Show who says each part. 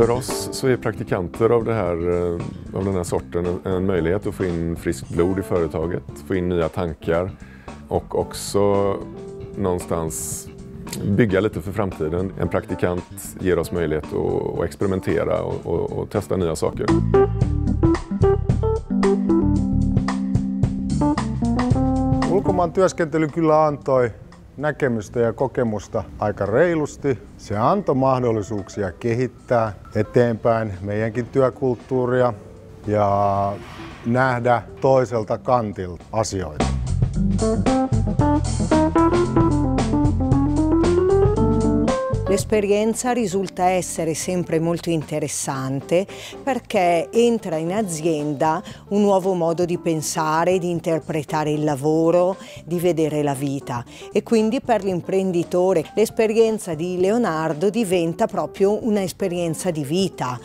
Speaker 1: För oss så är praktikanter av den här sorten en möjlighet att få in friskt blod i företaget, få in nya tankar och också någonstans bygga lite för framtiden. En praktikant ger oss möjlighet att experimentera och testa nya saker.
Speaker 2: Ulkomaan työskentely kyllä antoi näkemystä ja kokemusta aika reilusti. Se antoi mahdollisuuksia kehittää eteenpäin meidänkin työkulttuuria ja nähdä toiselta kantilta asioita.
Speaker 3: L'esperienza risulta essere sempre molto interessante perché entra in azienda un nuovo modo di pensare, di interpretare il lavoro, di vedere la vita e quindi per l'imprenditore l'esperienza di Leonardo diventa proprio un'esperienza di vita.